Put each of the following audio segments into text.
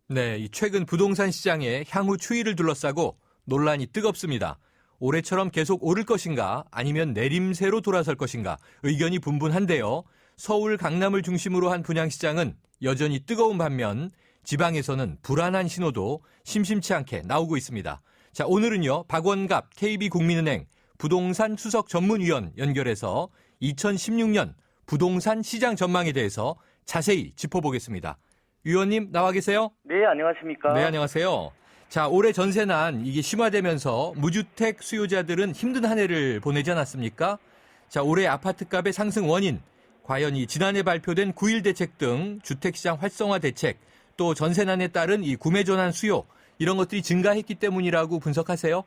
네, 이 최근 부동산 시장의 향후 추이를 둘러싸고 논란이 뜨겁습니다. 올해처럼 계속 오를 것인가 아니면 내림세로 돌아설 것인가 의견이 분분한데요. 서울, 강남을 중심으로 한 분양시장은 여전히 뜨거운 반면 지방에서는 불안한 신호도 심심치 않게 나오고 있습니다. 자, 오늘은요. 박원갑 KB국민은행 부동산 수석 전문위원 연결해서 2016년 부동산 시장 전망에 대해서 자세히 짚어보겠습니다. 위원님 나와 계세요? 네, 안녕하십니까? 네, 안녕하세요. 자, 올해 전세난 이게 심화되면서 무주택 수요자들은 힘든 한 해를 보내지 않았습니까? 자, 올해 아파트값의 상승 원인, 과연 이 지난해 발표된 9.1 대책 등 주택시장 활성화 대책, 또 전세난에 따른 이 구매 전환 수요, 이런 것들이 증가했기 때문이라고 분석하세요?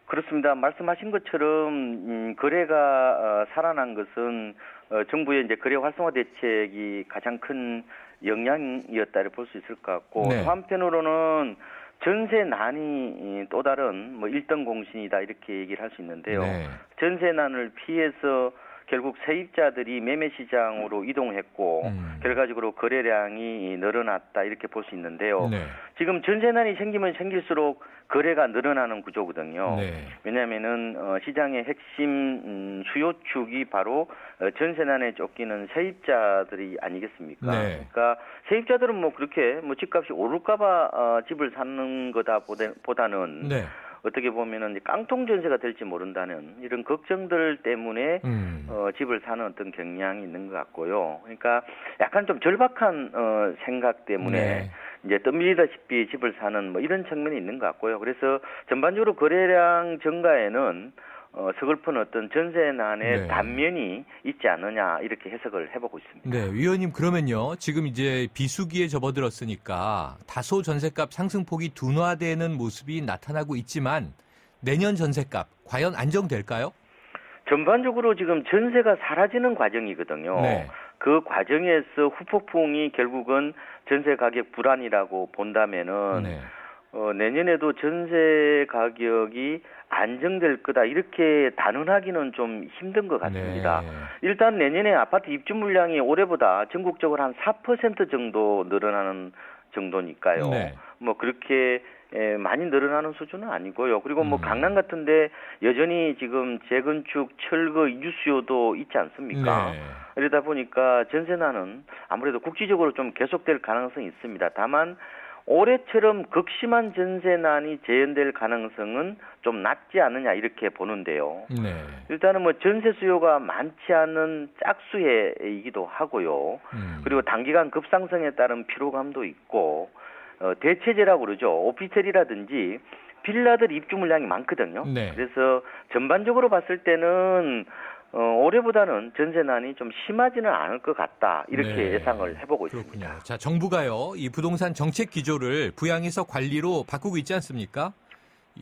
그렇습니다. 말씀하신 것처럼 거래가 살아난 것은 정부의 이제 거래 활성화 대책이 가장 큰 영향이었다를 볼 수 있을 것 같고, 네. 또 한편으로는 전세난이 또 다른 일등 공신이다 이렇게 얘기를 할 수 있는데요. 네. 전세난을 피해서 결국 세입자들이 매매 시장으로 이동했고 결과적으로 거래량이 늘어났다 이렇게 볼 수 있는데요. 네. 지금 전세난이 생기면 생길수록 거래가 늘어나는 구조거든요. 네. 왜냐하면은 시장의 핵심 수요축이 바로 전세난에 쫓기는 세입자들이 아니겠습니까? 네. 그러니까 세입자들은 뭐 그렇게 집값이 오를까봐 집을 사는 거다 보다는 네. 어떻게 보면은 깡통 전세가 될지 모른다는 이런 걱정들 때문에 집을 사는 어떤 경향이 있는 것 같고요. 그러니까 약간 좀 절박한 생각 때문에 네. 이제 떠밀리다시피 집을 사는 이런 측면이 있는 것 같고요. 그래서 전반적으로 거래량 증가에는 서글픈 어떤 전세난의 네. 단면이 있지 않느냐 이렇게 해석을 해보고 있습니다. 네, 위원님 그러면요. 지금 이제 비수기에 접어들었으니까 다소 전셋값 상승폭이 둔화되는 모습이 나타나고 있지만 내년 전셋값 과연 안정될까요? 전반적으로 지금 전세가 사라지는 과정이거든요. 네. 그 과정에서 후폭풍이 결국은 전세 가격 불안이라고 본다면은 네. 내년에도 전세 가격이 안정될 거다 이렇게 단언하기는 좀 힘든 것 같습니다. 네. 일단 내년에 아파트 입주 물량이 올해보다 전국적으로 한 4% 정도 늘어나는 정도니까요. 네. 그렇게 많이 늘어나는 수준은 아니고요. 그리고 강남 같은데 여전히 지금 재건축, 철거, 이주 수요도 있지 않습니까? 네. 이러다 보니까 전세난은 아무래도 국지적으로 좀 계속될 가능성이 있습니다. 다만 올해처럼 극심한 전세난이 재현될 가능성은 좀 낮지 않느냐 이렇게 보는데요. 네. 일단은 전세 수요가 많지 않은 짝수해이기도 하고요. 그리고 단기간 급상승에 따른 피로감도 있고 대체재라고 그러죠. 오피스텔이라든지 빌라들 입주 물량이 많거든요. 네. 그래서 전반적으로 봤을 때는 올해보다는 전세난이 좀 심하지는 않을 것 같다 이렇게 네. 예상을 해보고 그렇군요. 있습니다. 자, 정부가요. 이 부동산 정책 기조를 부양에서 관리로 바꾸고 있지 않습니까?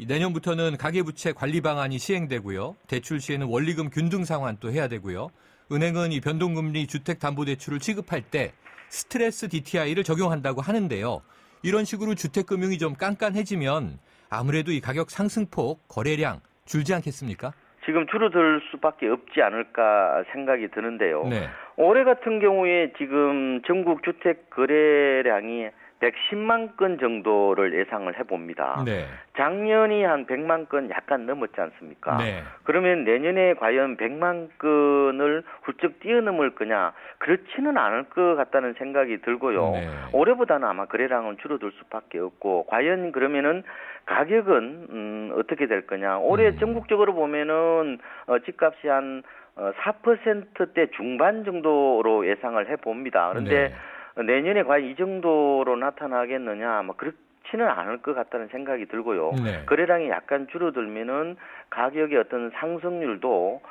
내년부터는 가계부채 관리 방안이 시행되고요. 대출 시에는 원리금 균등 상환 또 해야 되고요. 은행은 이 변동금리 주택담보대출을 취급할 때 스트레스 DTI를 적용한다고 하는데요. 이런 식으로 주택금융이 좀 깐깐해지면 아무래도 이 가격 상승폭, 거래량 줄지 않겠습니까? 지금 줄어들 수밖에 없지 않을까 생각이 드는데요. 네. 올해 같은 경우에 지금 전국 주택 거래량이 110만 건 정도를 예상을 해봅니다. 네. 작년이 한 100만 건 약간 넘었지 않습니까? 네. 그러면 내년에 과연 100만 건을 훌쩍 뛰어넘을 거냐? 그렇지는 않을 것 같다는 생각이 들고요. 네. 올해보다는 아마 거래량은 줄어들 수밖에 없고, 과연 그러면은 가격은 어떻게 될 거냐? 올해 전국적으로 보면은 집값이 한 4%대 중반 정도로 예상을 해봅니다. 그런데 네. 내년에 과연 이 정도로 나타나겠느냐? 그렇지는 않을 것 같다는 생각이 들고요. 네. 거래량이 약간 줄어들면은 가격의 어떤 상승률도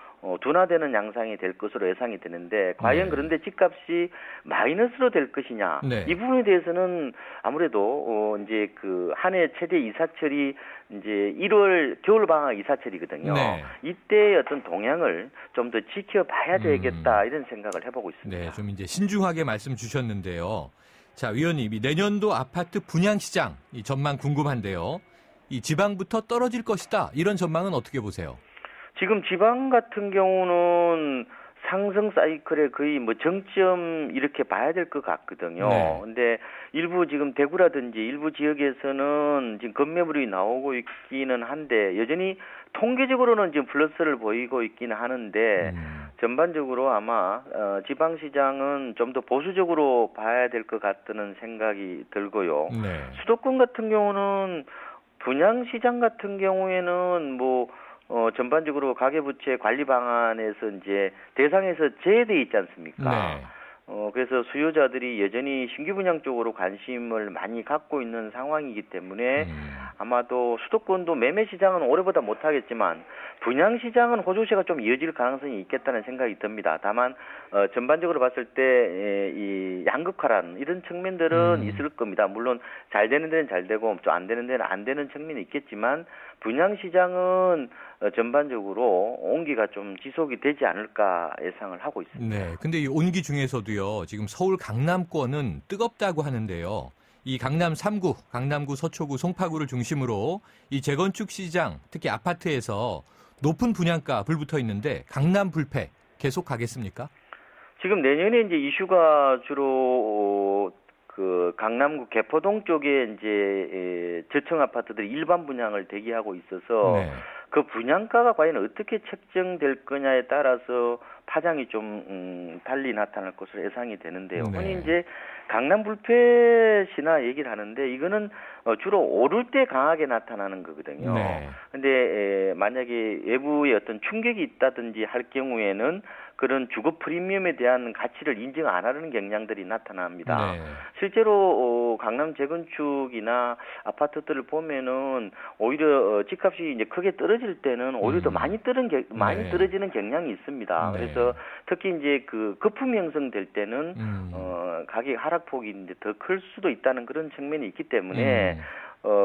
둔화되는 양상이 될 것으로 예상이 되는데 과연 네. 그런데 집값이 마이너스로 될 것이냐? 네. 이 부분에 대해서는 아무래도 이제 그 한 해 최대 이사철이 이제 1월 겨울 방학 이사철이거든요. 네. 이때의 어떤 동향을 좀 더 지켜봐야 되겠다 이런 생각을 해보고 있습니다. 네, 좀 이제 신중하게 말씀 주셨는데요. 자, 위원님, 이 내년도 아파트 분양 시장 이 전망 궁금한데요. 이 지방부터 떨어질 것이다. 이런 전망은 어떻게 보세요? 지금 지방 같은 경우는 상승 사이클의 거의 뭐 정점 이렇게 봐야 될 것 같거든요. 네. 근데 일부 지금 대구라든지 일부 지역에서는 지금 급매물이 나오고 있기는 한데 여전히 통계적으로는 지금 플러스를 보이고 있기는 하는데 전반적으로 아마 지방시장은 좀 더 보수적으로 봐야 될 것 같다는 생각이 들고요. 네. 수도권 같은 경우는 분양시장 같은 경우에는 뭐 전반적으로 가계부채 관리 방안에서 이제 대상에서 제외돼 있지 않습니까? 네. 그래서 수요자들이 여전히 신규 분양 쪽으로 관심을 많이 갖고 있는 상황이기 때문에 아마도 수도권도 매매 시장은 올해보다 못하겠지만 분양 시장은 호조세가 좀 이어질 가능성이 있겠다는 생각이 듭니다. 다만 전반적으로 봤을 때 이 양극화란 이런 측면들은 있을 겁니다. 물론 잘 되는 데는 잘 되고 좀 안 되는 데는 안 되는 측면이 있겠지만 분양 시장은 전반적으로 온기가 좀 지속이 되지 않을까 예상을 하고 있습니다. 네. 근데 이 온기 중에서도요, 지금 서울 강남권은 뜨겁다고 하는데요. 이 강남 3구, 강남구, 서초구, 송파구를 중심으로 이 재건축 시장, 특히 아파트에서 높은 분양가 불붙어 있는데 강남 불패 계속 가겠습니까? 지금 내년에 이제 이슈가 주로 그 강남구 개포동 쪽에 이제 저층 아파트들이 일반 분양을 대기하고 있어서 네. 그 분양가가 과연 어떻게 책정될 거냐에 따라서 파장이 좀 달리 나타날 것으로 예상이 되는데요. 네. 흔히 이제 강남 불패 신화 얘기를 하는데 이거는 주로 오를 때 강하게 나타나는 거거든요. 네. 근데 만약에 외부의 어떤 충격이 있다든지 할 경우에는 그런 주거 프리미엄에 대한 가치를 인정 안 하는 경향들이 나타납니다. 네. 실제로 강남 재건축이나 아파트들을 보면은 오히려 집값이 이제 크게 떨어질 때는 오히려 더 많이 네. 떨어지는 경향이 있습니다. 네. 그래서 특히 이제 그 거품이 형성될 때는 가격 하락폭이 이제 더 클 수도 있다는 그런 측면이 있기 때문에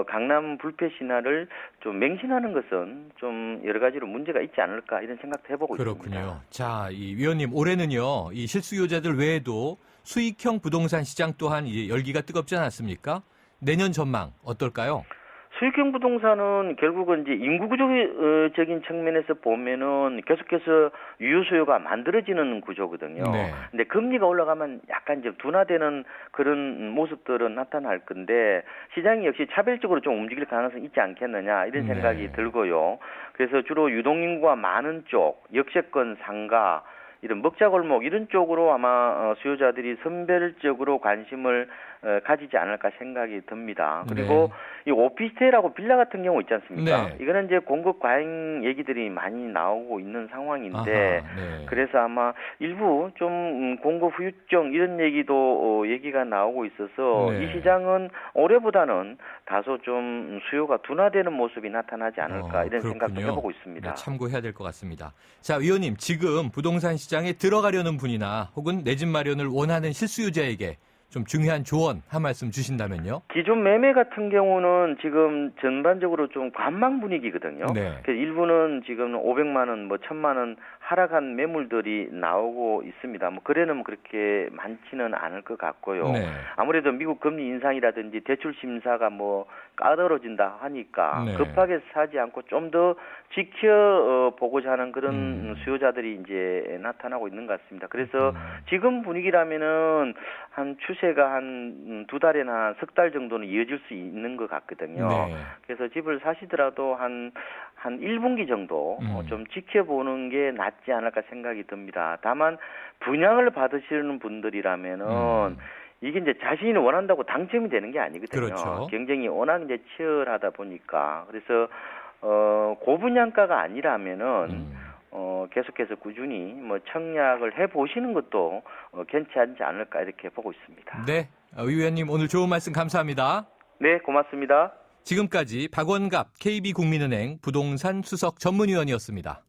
강남 불패 신화를 좀 맹신하는 것은 좀 여러 가지로 문제가 있지 않을까 이런 생각도 해보고 그렇군요. 있습니다. 자, 이 위원님 올해는요, 이 실수요자들 외에도 수익형 부동산 시장 또한 이 열기가 뜨겁지 않았습니까? 내년 전망 어떨까요? 수익형 부동산은 결국은 이제 인구 구조적인 측면에서 보면은 계속해서 유효 수요가 만들어지는 구조거든요. 네. 근데 금리가 올라가면 약간 좀 둔화되는 그런 모습들은 나타날 건데 시장이 역시 차별적으로 좀 움직일 가능성이 있지 않겠느냐 이런 생각이 네. 들고요. 그래서 주로 유동인구가 많은 쪽, 역세권 상가 이런 먹자골목 이런 쪽으로 아마 수요자들이 선별적으로 관심을 가지지 않을까 생각이 듭니다. 그리고 이 오피스텔하고 빌라 같은 경우 있지 않습니까? 네. 이거는 이제 공급 과잉 얘기들이 많이 나오고 있는 상황인데 아하, 네. 그래서 아마 일부 좀 공급 후유증 이런 얘기도 얘기가 나오고 있어서 네. 이 시장은 올해보다는 다소 좀 수요가 둔화되는 모습이 나타나지 않을까 이런 생각도 그렇군요. 해보고 있습니다. 네, 참고해야 될 것 같습니다. 자, 위원님, 지금 부동산 시장에 들어가려는 분이나 혹은 내 집 마련을 원하는 실수요자에게 좀 중요한 조언 한 말씀 주신다면요. 기존 매매 같은 경우는 지금 전반적으로 좀 관망 분위기거든요. 네. 그래서 일부는 지금 500만 원, 뭐 1000만 원 하락한 매물들이 나오고 있습니다. 뭐 거래는 그렇게 많지는 않을 것 같고요. 네. 아무래도 미국 금리 인상이라든지 대출 심사가 뭐 까다로워진다 하니까 네. 급하게 사지 않고 좀 더 지켜보고자 하는 그런 수요자들이 이제 나타나고 있는 것 같습니다. 그래서 지금 분위기라면은 한 추세가 한 두 달이나 석 달 정도는 이어질 수 있는 것 같거든요. 네. 그래서 집을 사시더라도 한 1분기 정도 좀 지켜보는 게 낫지 않을까 생각이 듭니다. 다만 분양을 받으시는 분들이라면은 이게 이제 자신이 원한다고 당첨이 되는 게 아니거든요. 그렇죠. 경쟁이 워낙 이제 치열하다 보니까 그래서 고분양가가 아니라면은 계속해서 꾸준히 뭐 청약을 해 보시는 것도 괜찮지 않을까 이렇게 보고 있습니다. 네. 위원님 오늘 좋은 말씀 감사합니다. 네, 고맙습니다. 지금까지 박원갑 KB국민은행 부동산 수석 전문위원이었습니다.